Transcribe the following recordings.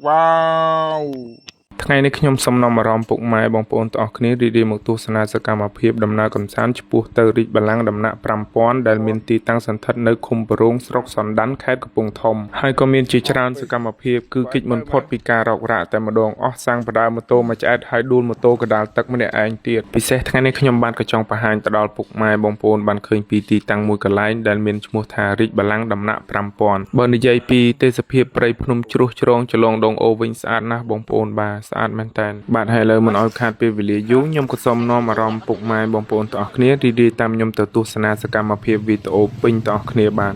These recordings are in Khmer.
Wow ថ្ងៃនេះខ្ញុំសូមនាំអារម្មណ៍ពុកម៉ែបងប្អូនទាំងអស់គ្នារីករាយមកទស្សនាសកម្មភាពដំណើរកម្សាន្តឆ្ពោះទៅរាជបល្ល័ង្កដំណាក់5000ដែលមានទីតាំងសន្ធិដ្ឋនៅឃុំបរងស្រុកសណ្ដាន់ខេត្តកំពង់ធំហើយក៏មានជាច្រើនសកម្មភាពគឺគេចមិនផុតពីការរករ៉ាក់តែម្ដងអស់សាំងបដើម៉ូតូមួយឆ្អែតហើយដួលម៉ូតូកដាលទឹកម្នាក់ឯងទៀតពិសេសថ្ងៃនេះខ្ញុំបានក៏ចង់បង្ហាញទៅដល់ពុកម៉ែបងប្អូនបានឃើញពីទីតាំងមួយកន្លែងដែលមានឈ្មោះថារាជបល្ល័ង្កដំណាក់5000បើនិយាយពីទេសភាពព្រៃភ្នំជ្រោះជ្រងចលងដងអូវិញស្អាតណាស់បងប្អូនបាទស្អាតមែនតើបាទហើយឥឡូវមិនឲ្យខាតពេលវេលាយូរខ្ញុំក៏សូមនាំអារម្មណ៍ពុកម៉ែបងប្អូនទាំងអស់គ្នារីករាយតាមខ្ញុំទៅទស្សនាសកម្មភាពវីដេអូពេញទាំងអស់គ្នាបាទ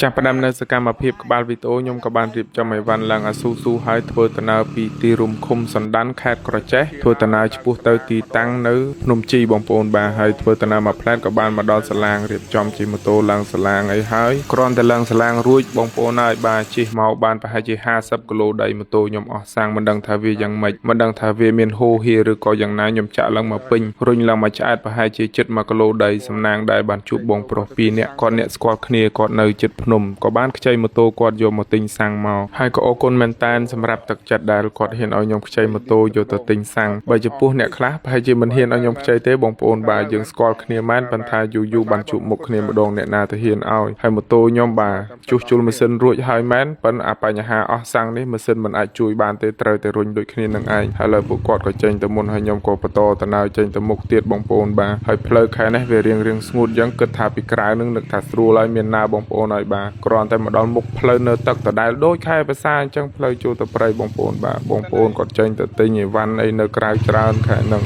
ចាប់ផ្ដើមនៅសកម្មភាពក្បាលវីដេអូខ្ញុំក៏បានរៀបចំអីវ៉ាន់ឡើងអាស៊ូហើយធ្វើដំណើរពីទីរួមឃុំសណ្ដាន់ខេត្តក្រចេះធ្វើដំណើរឆ្ពោះទៅទីតាំងនៅភ្នំជីបងប្អូនបាទហើយធ្វើដំណើរមួយផ្លែតក៏បានមកដល់សាឡាងរៀបចំជិះម៉ូតូឡើងសាឡាងអីហើយគ្រាន់តែឡើងសាឡាងរួចបងប្អូនហើយបាទជិះមកបានប្រហែលជា50គីឡូដីម៉ូតូខ្ញុំអស់សាំងមិនដឹងថាវាយ៉ាងម៉េចមិនដឹងថាវាមានហូរហៀឬក៏យ៉ាងណាខ្ញុំចាក់ឡើងមកពេញរុញឡើងមកឆ្អែតប្រហែលជាជិត1គីឡូដីសំណាងដែរបានជួបបងប្រុស2នាក់គាត់អ្នកស្គាល់គ្នាគាត់នៅជិតភ្នំក៏បានខ្ចីម៉ូតូគាត់យកមកទិញសាំងមកហើយក៏អរគុណមែនតានសម្រាប់ទឹកចិត្តដែលគាត់ហ៊ានឲ្យខ្ញុំខ្ចីម៉ូតូយកទៅទិញសាំងបើចំពោះអ្នកខ្លះប្រហែលជាមិនហ៊ានឲ្យខ្ញុំខ្ចីទេបងប្អូនបាទយើងស្គាល់គ្នាមែនប៉ុន្តែយូរបានជួបមុខគ្នាម្ដងអ្នកណាទៅហ៊ានឲ្យហើយម៉ូតូខ្ញុំបាទជួសជុលម៉ាស៊ីនរួចហើយមែនប៉ុន្តែបញ្ហាអស់សាំងនេះម៉ាស៊ីនមិនអាចជួយបានទេត្រូវតែរុញដូចគ្នានឹងឯងហើយឥឡូវពួកគាត់ក៏ចេញទៅមុនហើយខ្ញុំក៏បន្តដំណើរចេញទៅមុខទៀតបងប្អូនបាទហើយផ្លូវខែនេះវារៀងស្ងួតយ៉ាងគិតថាពីក្រៅនឹងនឹកថាស្រួលហើយមានណាបងប្អូនហើយបាទគ្រាន់តែមកដល់មុខផ្លូវនៅទឹកដដែលដូចខែភាសាអញ្ចឹងផ្លូវចូលទៅព្រៃបងប្អូនបាទបងប្អូនគាត់ចេញទៅទិញអីវ៉ាន់អីនៅក្រៅច្រើនខែហ្នឹង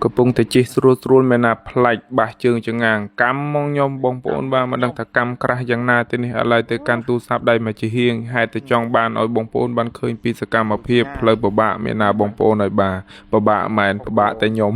កំពុងតែជិះស្រួលមែនណាផ្លាច់បាសជើងចងាងកម្មមកខ្ញុំបងប្អូនបាទមិនដឹងថាកម្មក្រាស់យ៉ាងណាទេនេះឥឡូវទៅកាន់ទូរស័ព្ទដៃមកជាហៀងហេតុតែចង់បានឲ្យបងប្អូនបានឃើញពីសកម្មភាពផ្លូវពិបាកមានណាបងប្អូនឲ្យបាទពិបាកមែនពិបាកតែខ្ញុំ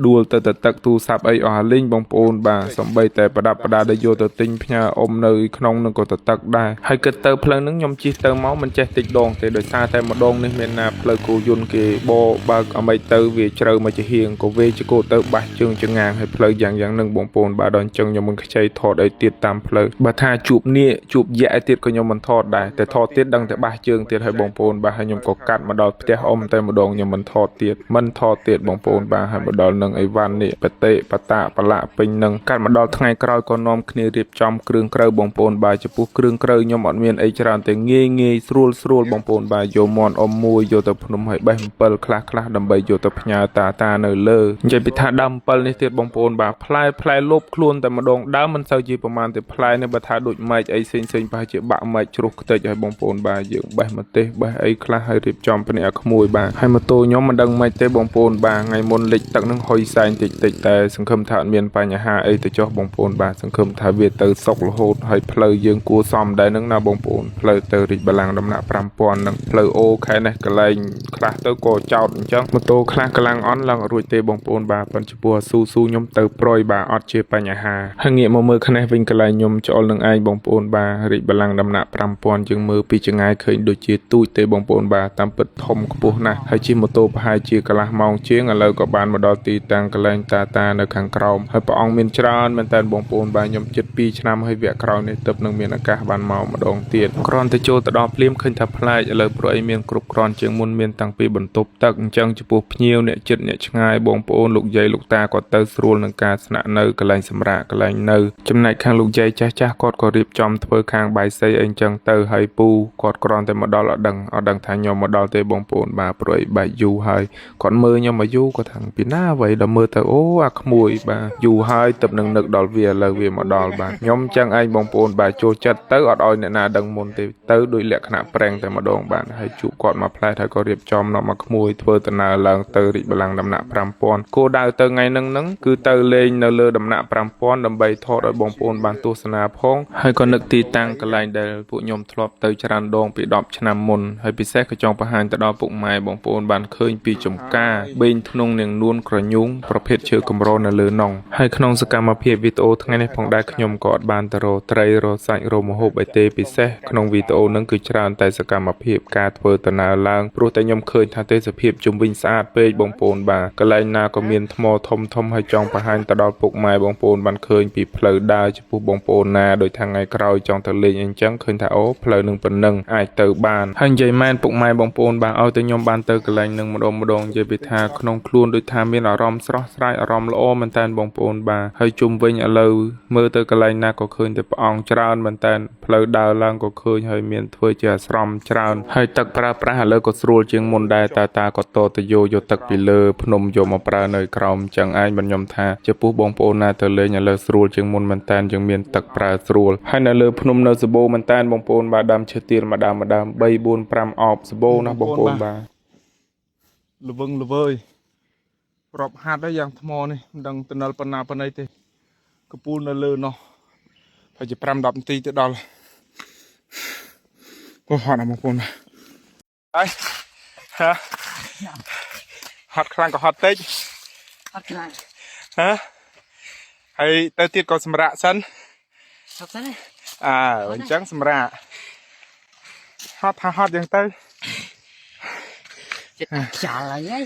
ដួលទៅទឹកទូរស័ព្ទអីអស់អាលីងបងប្អូនបាទសំបីតែប្រដាប់ប្រដាដែលយកទៅទិញផ្ញើអ៊ំនៅក្នុងនឹងក៏ទៅទឹកដែរហើយគិតទៅផ្លូវហ្នឹងខ្ញុំជិះទៅមកមិនចេះតិចដងទេដោយសារតែម្ដងនេះមានណាផ្លូវគោយន្តគេបោបើកអ្មេទៅវាជ្រៅមកជាហៀងក៏វេជគោទៅបាសជើងចងាងហើយផ្លូវយ៉ាងនឹងបងប្អូនបាទដល់អញ្ចឹងខ្ញុំមិនខ្ចីថតអីទៀតតាមផ្លូវបើថាជួបនេះជួបយៈទៀតក៏ខ្ញុំមិនថតដែរតែថតទៀតដឹងតែបាសជើងទៀតហើយបងប្អូនបាទហើយខ្ញុំក៏កាត់មកដល់ផ្ទះអ៊ំតែម្ដងខ្ញុំមិនថតទៀតបងប្អូនបាទហើយមកដល់នឹងអីវ៉ាន់នេះបតេបតាបលាពេញនឹងកាត់មកដល់ថ្ងៃក្រោយក៏នាំគ្នារៀបចំគ្រឿងក្រៅបងប្អូនបាទចំពោះគ្រឿងក្រៅខ្ញុំអត់មានអីច្រើនទេងាយស្រួលបងប្អូនបាទយកមាន់អ៊ំមួយយកទៅភ្នំហើយបេះអំពិលខ្លះដើម្បីយកទៅផ្ញើតានៅលើនិយាយពីថាដើមអំពិលនេះទៀតបងប្អូនបាទផ្លែលប់ខ្លួនតែម្ដងដើមមិនសូវជាប្រមាណទេផ្លែនេះបើថាដូចម៉ែកអីផ្សេងប្រហែលជាបាក់ម៉ែកជ្រុះខ្ទេចហើយបងប្អូនបាទយើងបេះម្ទេសបេះអីខ្លះហើយរៀបចំភ្នាក់ក្មួយបាទហើយម៉ូតូខ្ញុំមិនដឹងម៉េចទេបងប្អូនបាទថ្ងៃមុនលិចទឹកនឹងហុយសែងតិចតែសង្ឃឹមថាអត់មានបញ្ហាអីទៅចុះបងប្អូនបាទសង្ឃឹមថាវាទៅសុខរហូតហើយផ្លូវយើងគួរសមដែរនឹងណាបងប្អូនផ្លូវទៅរាជបល្ល័ង្កដំណាក់5000នឹងផ្លូវអូខែនេះកន្លែងខ្លះទៅក៏ចោតអញ្ចឹងម៉ូតូខ្លះកលាំងអន់ឡើងរួចទេបងប្អូនបាទប៉ុន្តែចំពោះស៊ូខ្ញុំទៅប្រួយបាទអត់ជាបញ្ហាហើយងាកមកមើលខ្នេះវិញកន្លែងខ្ញុំច្អល់នឹងឯងបងប្អូនបាទរាជបល្ល័ង្កដំណាក់5000យើងមើលពីចម្ងាយឃើញដូចជាទូចទេបងប្អូនបាទតាមពិតធំខ្ពស់ណាស់ហើយជិះម៉ូតូប្រហែលជាកន្លះម៉ោងជាងឥឡូវក៏បានមកដល់ទីតាំងកន្លែងតានៅខាងក្រោមហើយព្រះអង្គមានច្រើនមែនតើបងប្អូនបាទខ្ញុំជិត2ឆ្នាំហើយវគ្គក្រោយនេះទើបនឹងមានឱកាសបានមកម្ដងទៀតគ្រាន់តែចូលទៅដល់ភ្លាមឃើញថាប្លែកឥឡូវព្រោះអីមានគ្រប់គ្រាន់ជាងមុនមានតាំងពីបន្ទប់ទឹកអញ្ចឹងចំពោះភ្ញៀវអ្នកជិតអ្នកឆ្ងាយបងប្អូនលោកយាយលោកតាគាត់ទៅស្រួលនឹងការស្នាក់នៅកន្លែងសម្រាកកន្លែងនៅចំណែកខាងលោកយាយចាស់គាត់ក៏រៀបចំធ្វើខាងបាយសីអីអញ្ចឹងទៅហើយពូគាត់គ្រាន់តែមកដល់អត់ដឹងថាខ្ញុំមកដល់ទេបងប្អូនបាទព្រោះអីបែកយូរហើយគាត់មើលខ្ញុំមកយូរគាត់ថាពីណាអ្វីដល់មើលទៅអូអាក្មួយបាទយូរហើយទើបនឹងនឹកដល់វាឥឡូវវាមកដល់បាទខ្ញុំអញ្ចឹងឯងបងប្អូនបាទចូលចិត្តទៅអត់ឲ្យអ្នកណាដឹងមុនទេទៅដោយលក្ខណៈប្រេងតែម្ដងបាទហើយជួបគាត់មកផ្លែតហើយក៏រៀបចំនាំមកក្មួយធ្វើដំណើរឡើងទៅរាជបល្ល័ង្កដំណាក់ 5,000គោលដៅទៅថ្ងៃហ្នឹងគឺទៅលេងនៅលើដំណាក់5,000ដើម្បីថតឲ្យបងប្អូនបានទស្សនាផងហើយក៏នឹកទីតាំងកន្លែងដែលពួកខ្ញុំធ្លាប់ទៅច្រើនដងពី10ឆ្នាំមុនហើយពិសេសក៏ចង់បង្ហាញទៅដល់ពុកម៉ែបងប្អូនបានឃើញពីចំកាបេងធ្នង់នាងនួនក្រញូងប្រភេទឈើកម្រនៅលើនងហើយក្នុងសកម្មភាពវីដេអូថ្ងៃនេះផងដែរខ្ញុំក៏អត់បានទៅរកត្រីរកសាច់រកម្ហូបអីទេពិសេសក្នុងវីដេអូហ្នឹងគឺច្រើនតែសកម្មភាពការធ្វើដំណើរឡើងព្រោះតែខ្ញុំឃើញថាទេសភាពជុំវិញស្អាតពេកបងប្អូនបាទកន្លែងណាក៏មានថ្មធំហើយចង់បង្ហាញទៅដល់ពុកម៉ែបងប្អូនបានឃើញពីផ្លូវដើរចំពោះបងប្អូនណាដោយថាថ្ងៃក្រោយចង់ទៅលេងអីចឹងឃើញថាអូផ្លូវនឹងប៉ុណ្ណឹងអាចទៅបានហើយនិយាយមែនពុកម៉ែបងប្អូនបាទឲ្យតែខ្ញុំបានទៅកន្លែងនឹងម្ដងនិយាយពីថាក្នុងខ្លួនដូចថាមានអារម្មណ៍ស្រស់ស្រាយអារម្មណ៍ល្អមែនតើបងប្អូនបាទហើយជុំវិញឥឡូវមើលទៅកន្លែងណាក៏ឃើញតែព្រះអង្គច្រើនមែនតើផ្លូវដើរឡើងក៏ឃើញហើយមានធ្វើជាអាស្រមច្រើនហើយទឹកប្រើប្រាស់ឥឡូវក៏ស្រួលជាងមុនដែរតាក៏តទៅយកទឹកពីលើភ្នំយកមកប្រើនៅក្រោមចឹងឯងបងខ្ញុំថាចំពោះបងប្អូនណាទៅលេងឥឡូវស្រួលជាងមុនមែនតើយើងមានទឹកប្រើស្រួលហើយនៅលើភ្នំនៅសបោមែនតើបងប្អូនបាទដើមឈើទៀនម្ដង3 4 5អបសបោណាបងប្អូនបាទល្វឹងល្វើយរាប់ហាត់ហើយយ៉ាងថ្មនេះមិនដឹងទៅណលប៉ុណ្ណាប៉ុណ្ណីទេកពូលនៅលើនោះហើយជា5-10នាទីទៅដល់អូហត់ណាបងប្អូនហើយហត់ខ្លាំងក៏ហត់តិចហត់ខ្លាំងហើយទៅទៀតក៏សម្រាកសិនហត់សិនអញ្ចឹងសម្រាកហត់ថាហត់យ៉ាងទៅចិត្តខ្យល់ហើយ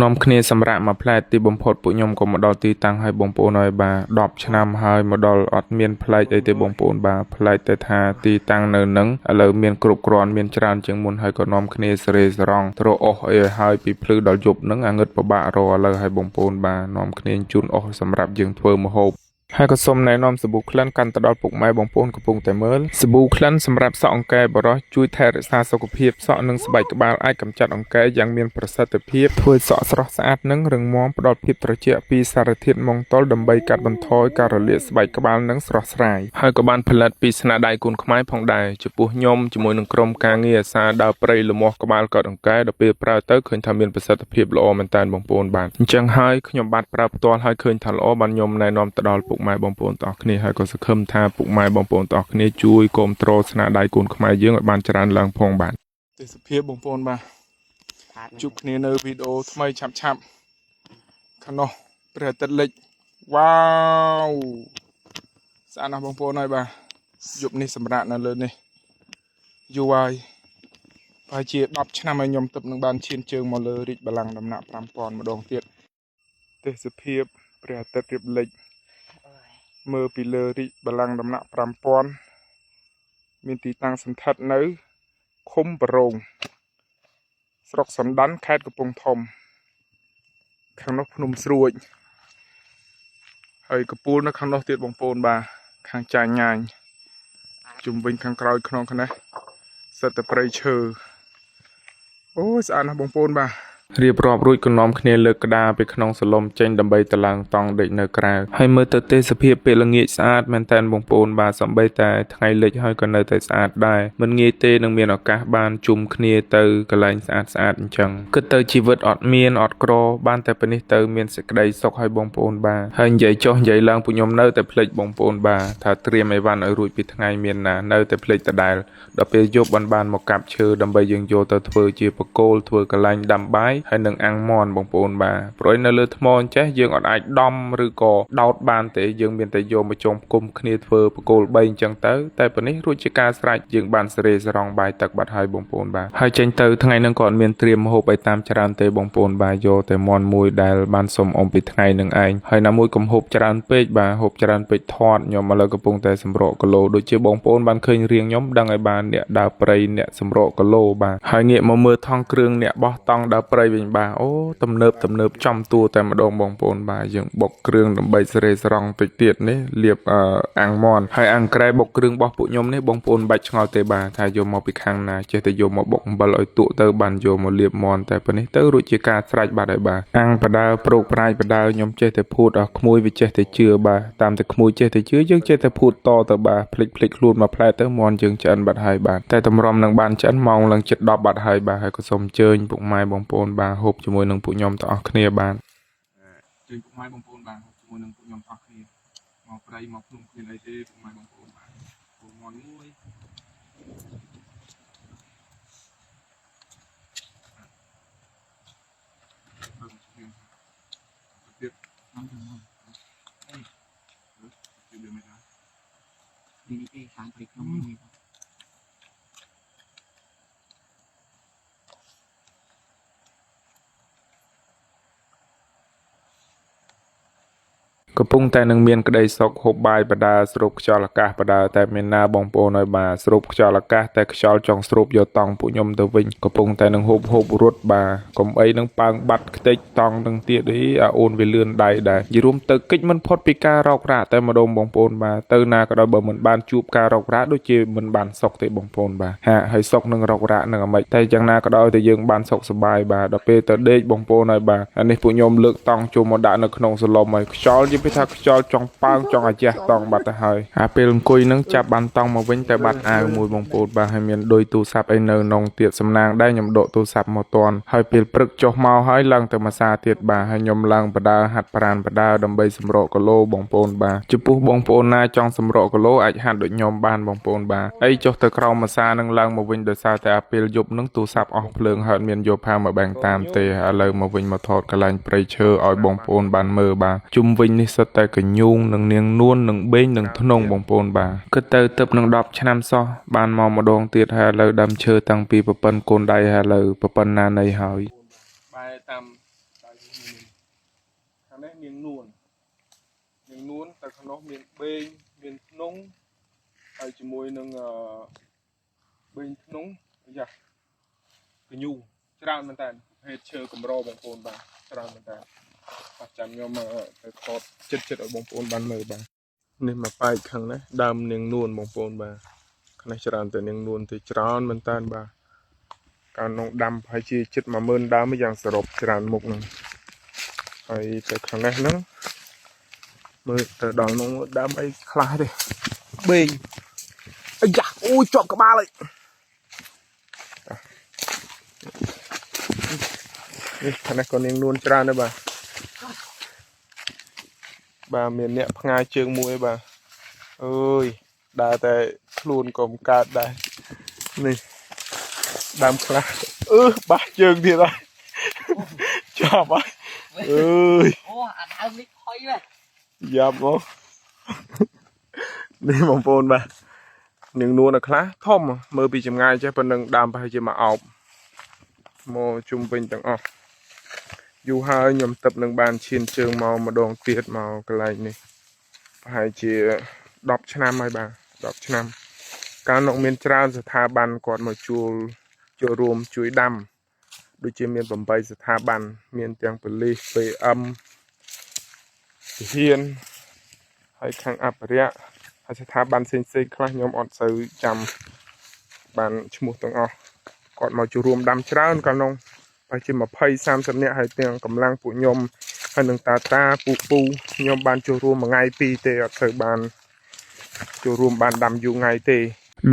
នាំគ្នាសម្រាប់មួយផ្លែទីបំផុតពួកខ្ញុំក៏មកដល់ទីតាំងឲ្យបងប្អូនហើយបាទ10ឆ្នាំហើយមកដល់អត់មានផ្លែកអីទេបងប្អូនបាទផ្លែកតែថាទីតាំងនៅនឹងឥឡូវមានគ្រប់គ្រាន់មានច្រើនជាងមុនហើយក៏នាំគ្នាសេរីសរងត្រអស់អីហើយពីភ្លឺដល់យប់ហ្នឹងអាងឹតពិបាករឥឡូវឲ្យបងប្អូនបាទនាំគ្នាជូនអស់សម្រាប់យើងធ្វើម្ហូបហើយក៏សូមណែនាំសាប៊ូក្លិនកាន់ទៅដល់ពុកម៉ែបងប្អូនកំពុងតែមើលសាប៊ូក្លិនសម្រាប់សក់អង្កែបរោះជួយថែរក្សាសុខភាពសក់និងស្បែកក្បាលអាចកម្ចាត់អង្កែយ៉ាងមានប្រសិទ្ធភាពធ្វើសក់ស្រស់ស្អាតនិងរឹងមាំផ្ដល់ភាពត្រជាក់ពីសារធាតុម៉ង់តុលដើម្បីកាត់បន្ថយការរលាកស្បែកក្បាលនិងស្រស់ស្រាយហើយក៏បានផលិតពីស្នាដៃកូនខ្មែរផងដែរចំពោះខ្ញុំជាមួយនឹងក្រុមការងារអាសាដើរព្រៃលមាស់ក្បាលកាត់អង្កែដល់ពេលប្រើទៅឃើញថាមានប្រសិទ្ធភាពល្អមែនតើបងប្អូនបាទអញ្ចឹងហើយខ្ញុំបាទប្រើផ្ទាល់ហើយឃើញថាល្អបានខ្ញុំណែនាំទៅដល់ពុកម៉ែបងប្អូនទាំងអស់គ្នាហើយក៏សង្ឃឹមថាពុកម៉ែបងប្អូនទាំងអស់គ្នាជួយគាំទ្រស្នាដៃកូនខ្មែរយើងឲ្យបានច្រើនឡើងផងបាទទេសភាពបងប្អូនបាទជួបគ្នានៅវីដេអូថ្មីឆាប់ខាងនោះព្រះអាទិត្យលិចវ៉ាវស្អាតណាស់បងប្អូនហើយបាទយប់នេះសម្រាប់នៅលើនេះយូរហើយប្រហែលជា10ឆ្នាំហើយខ្ញុំទឹកនឹងបានឈានជើងមកលើរាជបល្ល័ង្កដំណាក់5,000ម្ដងទៀតទេសភាពព្រះអាទិត្យរៀបលិចមើលពីលើរាជបល្ល័ង្កដំណាក់5,000មានទីតាំងសន្តិដ្ឋនៅឃុំបរងស្រុកសំដានខេត្តកំពង់ធំខាងនោះភ្នំស្រួចហើយកពូលនៅខាងនោះទៀតបងប្អូនបាទខាងចាញ់ញ៉ាញជុំវិញខាងក្រោយខ្នងខ្នេះសិតតែព្រៃឈើអូយស្អាតណាស់បងប្អូនបាទរៀបរាប់រួចក៏នាំគ្នាលើកក្តារពីក្នុងសឡុំចេញដើម្បីទៅឡើងតង់ដេកនៅក្រៅហើយមើលទៅទេសភាពពេលល្ងាចស្អាតមែនតើបងប្អូនបាទសំបីតែថ្ងៃលិចហើយក៏នៅតែស្អាតដែរមិនងាយទេនឹងមានឱកាសបានជុំគ្នាទៅកន្លែងស្អាតអញ្ចឹងគិតទៅជីវិតអត់មានអត់ក្របានតែប៉ុណ្នេះទៅមានសេចក្តីសុខឲ្យបងប្អូនបាទហើយនិយាយចុះនិយាយឡើងពួកខ្ញុំនៅតែភ្លេចបងប្អូនបាទថាត្រៀមអីវ៉ាន់ឲ្យរួចពីថ្ងៃមានណានៅតែភ្លេចដដែលដល់ពេលយប់បានមកកាប់ឈើដើម្បីយើងយកទៅធ្វើជាបកគោលធ្វើកន្លែងដាំបាយហើយនឹងអាំងមន់បងប្អូនបាទព្រោះនៅលើថ្មអញ្ចេះយើងអត់អាចដំឬក៏ដោតបានទេយើងមានតែយកមកចុំគុំគ្នាធ្វើបកគោល3អញ្ចឹងទៅតែប៉ុណ្នេះរួចជាការស្រេចយើងបានសេរីសរងបាយទឹកបាត់ហើយបងប្អូនបាទហើយចេញទៅថ្ងៃហ្នឹងក៏អត់មានត្រៀមម្ហូបឲ្យតាមច្រើនទេបងប្អូនបាទយកតែមន់មួយដែលបានសុំអ៊ំពីថ្ងៃហ្នឹងឯងហើយណាមួយកំហូបច្រើនពេកបាទហូបច្រើនពេកធាត់ខ្ញុំឥឡូវកំពុងតែសម្រកគីឡូដូចជាបងប្អូនបានឃើញរៀងខ្ញុំដឹងឲ្យបានអ្នកដើរព្រៃអ្នកសម្រកគីឡូបាទហើយងាកមកមើលថង់គ្រឿងអ្នកបោះតង់ដើរព្រៃ វិញបាទអូទំនើបចំតួតែម្ដងបងប្អូនបាទយើងបុកគ្រឿងដើម្បីសេរីស្រង់តិចទៀតនេះលាបអាំងមាន់ហើយអាំងក្រែបុកគ្រឿងរបស់ពួកខ្ញុំនេះបងប្អូនបាច់ឆ្ងល់ទេបាទថាយកមកពីខាងណាចេះតែយកមកបុកអំបិលឲ្យទក់ទៅបានយកមកលាបមាន់តែប៉ុណ្នេះទៅរួចជាការស្រេចបាត់ហើយបាទអាំងបដើប្រូកប្រាយបដើខ្ញុំចេះតែភូតអស់ក្មួយវាចេះតែជឿបាទតាមតែក្មួយចេះតែជឿយើងចេះតែភូតតទៅបាទភ្លេចខ្លួនមកផ្លែទៅមាន់យើងឆ្អិនបាត់ហើយបាទតែតម្រាំនឹងបានឆ្អិនម៉ោងឡើងជិត10បាត់ហើយបាទហើយក៏សូមអញ្ជើញពុកម៉ែបងប្អូនបាទហូបជាមួយនឹងពួកខ្ញុំទាំងអស់គ្នាបាទជើញពុកម៉ែបងប្អូនបាទហូបជាមួយនឹងពួកខ្ញុំទាំងអស់គ្នាមកព្រៃមកភ្នំគ្មានអីទេពុកម៉ែបងប្អូនបាទពូមាន់មួយទៀតខ្ញុំទៅមកអីទៅមើលមិនដែរនេះទេខាងព្រៃខ្ញុំនេះកំពុងតែនឹងមានក្តីសុខហូបបាយបដាស្រូបខ្យល់អាកាសបដាតែមានណាបងប្អូនឲ្យបាទស្រូបខ្យល់អាកាសតែខ្យល់ចង់ស្រូបយកតង់ពួកខ្ញុំទៅវិញកំពុងតែនឹងហូបរត់បាទកុំអីនឹងប៉ើងបាត់ខ្ទេចតង់នឹងទៀតអីអូនវាលឿនដៃដែរនិយាយរួមទៅកិច្ចមិនផុតពីការរករ៉ាតែម្ដងបងប្អូនបាទទៅណាក៏ដោយបើមិនបានជួបការរករ៉ាដូចជាមិនបានសុខទេបងប្អូនបាទហាហើយសុខនឹងរករ៉ានឹងអាម៉េចតែយ៉ាងណាក៏ដោយតែយើងបានសុខសប្បាយបាទដល់ពេលទៅដេកបងប្អូនហើយបាទអានេះពួកខ្ញុំលើកតង់ចូលមកដាក់នៅក្នុងសឡុំហើយខ្យល់ពីថាខ្យល់ចង់ប៉ើងចង់អាជះតង់បាត់ទៅហើយអាពេលអង្គុយនឹងចាប់បានតង់មកវិញតែបាត់អាវមួយបងប្អូនបាទហើយមានដូចទូរស័ព្ទអីនៅក្នុងទៀតសំណាងដែរខ្ញុំដកទូរស័ព្ទមកតន់ហើយពេលព្រឹកចុះមកហើយឡើងទៅមួយសាទៀតបាទហើយខ្ញុំឡើងបដាហាត់ប្រាណបដាដើម្បីសម្រកគីឡូបងប្អូនបាទចំពោះបងប្អូនណាចង់សម្រកគីឡូអាចហាត់ដូចខ្ញុំបានបងប្អូនបាទអីចុះទៅក្រោមមួយសានឹងឡើងមកវិញដោយសារតែអាពេលយប់នឹងទូរស័ព្ទអស់ភ្លើងហើយមានយកផាមកបាំងតាមទេឥឡូវមកវិញមកថតកន្លែងព្រៃឈើឲ្យបងប្អូនបានមើលបាទជុំវិញនេះសុទ្ធតែកញូងនឹងនាងនួននឹងបេងនឹងធ្នងបងប្អូនបាទគិតទៅទឹកនឹង10ឆ្នាំសោះបានមកម្ដងទៀតហើយឥឡូវដើមឈើតាំងពីប្រពន្ធកូនដៃហើយឥឡូវប្រពន្ធណានៃហើយបែរតាមដៃនេះខាងនេះនាងនួនតែខាងនោះមានបេងមានធ្នងហើយជាមួយនឹងបេងធ្នងយ៉ាកញូងច្រើនមែនតើភេទឈើកម្របងប្អូនបាទច្រើនមែនតើបាទចាំខ្ញុំទៅថតចិត្តឲ្យបងប្អូនបានមើលបាទនេះមកប៉ែកខាងនេះដើមនាងនួនបងប្អូនបាទខាងនេះច្រើនតែនាងនួនទៅច្រើនមែនតើបាទកាលនោះដាំប្រហែលជាជិត10000ដើមយ៉ាងសរុបច្រើនមុខហ្នឹងហើយទៅខាងនេះហ្នឹងមើលទៅដល់នោះដើមអីខ្លះទេបេងអាយ៉ាអូជាប់ក្បាលហើយនេះខាងនេះក៏នាងនួនច្រើនដែរបាទមានអ្នកផ្ងាយជើងមួយបាទអើយដើរតែខ្លួនក៏មិនកើតដែរនេះដើមខ្លះបាសជើងទៀតហើយចាប់ហើយអើយអូអាដើមនេះផុយហ៎យ៉ាប់មកនេះបងប្អូនបាទនាងនួននៅខ្លះធំមើលពីចម្ងាយចេះប៉ុណ្ណឹងដើមប្រហែលជាមួយអោបមកជុំវិញទាំងអស់យូរហើយខ្ញុំទឹកនឹងបានឈានជើងមកម្ដងទៀតមកកន្លែងនេះប្រហែលជា10ឆ្នាំហើយបាទ10ឆ្នាំកាលនោះមានច្រើនស្ថាប័នគាត់មកចូលរួមជួយដាំដូចជាមាន8ស្ថាប័នមានទាំងប៉ូលីស PM ទាហានហើយខាងអភិរក្សហើយស្ថាប័នផ្សេងៗខ្លះខ្ញុំអត់សូវចាំបានឈ្មោះទាំងអស់គាត់មកចូលរួមដាំច្រើនកាលនោះប្រហែលជា20-30នាក់ហើយទាំងកម្លាំងពួកខ្ញុំហើយនឹងតាពូខ្ញុំបានចូលរួមមួយថ្ងៃពីរទេអត់សូវបានចូលរួមបានដាំយូរថ្ងៃទេ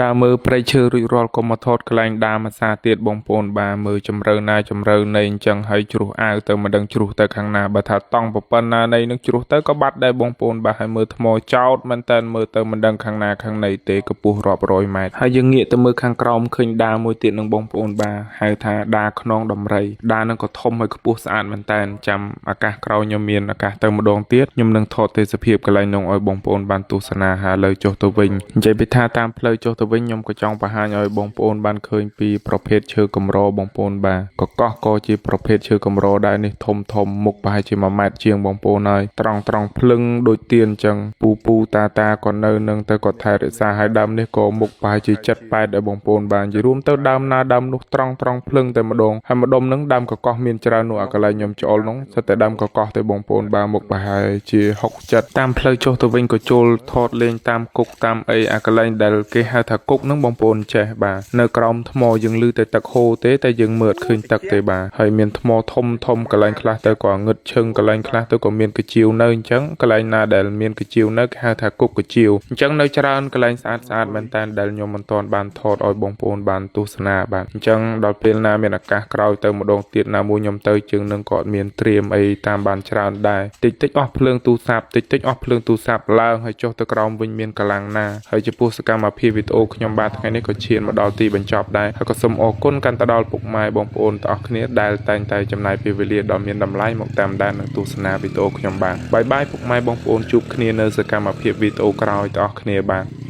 ដើរមើលព្រៃឈើរួចរាល់ក៏មកថតកន្លែងដើមអាសាទៀតបងប្អូនបាទមើលជំរឿណាជំរឿនៃអញ្ចឹងហើយជ្រុះអាវទៅមិនដឹងជ្រុះទៅខាងណាបើថាតង់ប្រប៉ុណ្ណានៃនឹងជ្រុះទៅក៏បាត់ដែរបងប្អូនបាទហើយមើលថ្មចោតមែនតើមើលទៅមិនដឹងខាងណាខាងណីទេកម្ពស់រាប់រយម៉ែត្រហើយយើងងាកទៅមើលខាងក្រោមឃើញដើមមួយទៀតនឹងបងប្អូនបាទហៅថាដើខ្នងដំរីដើនឹងក៏ធំហើយខ្ពស់ស្អាតមែនតើចាំអាកាសក្រោយខ្ញុំមានអាកាសទៅម្ដងទៀតខ្ញុំនឹងថតទេសភាពកន្លែងនោះឲ្យបងប្អូនបានទស្សនាហើយលើចុះទៅវិញនិយាយពីថាតាមផ្លូវចុះ ទៅវិញខ្ញុំក៏ចង់បង្ហាញឲ្យបងប្អូនបានឃើញពីប្រភេទឈើកម្របងប្អូនបាទកកោះក៏ជាប្រភេទឈើកម្រដែរនេះធំមុខប្រហែលជា1ម៉ែត្រជាងបងប្អូនហើយត្រង់ភ្លឹងដូចទៀនអញ្ចឹងពូតាក៏នៅនឹងទៅក៏ថែរក្សាឲ្យដើមនេះក៏មុខប្រហែលជា7-8ដែរបងប្អូនបាទនិយាយរួមទៅដើមណាដើមនោះត្រង់ភ្លឹងតែម្ដងហើយម្ដុំនឹងដើមកកោះមានច្រើននោះអាកន្លែងខ្ញុំចូលនោះសិតតែដើមកកោះទេបងប្អូនបាទមុខប្រហែលជា6-7តាមផ្លូវចុះទៅវិញក៏ចូលថតលេងតាមគុកតាមអីអាកន្លែងដែលគេហៅថាគុកហ្នឹងបងប្អូនចេះបាទនៅក្រោមថ្មយើងឮតែទឹកហូរទេតែយើងមើលឃើញទឹកទេបាទហើយមានថ្មធំកន្លែងខ្លះទៅក៏ងឹតឈឹងកន្លែងខ្លះទៅក៏មានកជាវនៅអញ្ចឹងកន្លែងណាដែលមានកជាវនៅគេហៅថាគុកកជាវអញ្ចឹងនៅច្រើនកន្លែងស្អាតមែនតើដែលខ្ញុំមិនទាន់បានថតឲ្យបងប្អូនបានទស្សនាបាទអញ្ចឹងដល់ពេលណាមានឱកាសក្រោយទៅម្ដងទៀតណាមួយខ្ញុំទៅជើងនឹងក៏អត់មានត្រៀមអីតាមបានច្រើនដែរតិចអស់ភ្លើងទូរស័ព្ទតិចអស់ភ្លើងទូរស័ព្ទឡើងហើយចុះទៅក្រោមវិញមានកម្លាំងណាហើយចំពោះសកម្មភាពវីដេអូខ្ញុំបាទថ្ងៃនេះក៏ឈានមកដល់ទីបញ្ចប់ដែរហើយក៏សូមអរគុណកាន់ទៅដល់ពុកម៉ែបងប្អូនទាំងអស់គ្នាដែលតែងតែចំណាយពេលវេលាដ៏មានតម្លៃមកតាមដាននិងទស្សនាវីដេអូខ្ញុំបាទបាយពុកម៉ែបងប្អូនជួបគ្នានៅសកម្មភាពវីដេអូក្រោយទាំងអស់គ្នាបាទ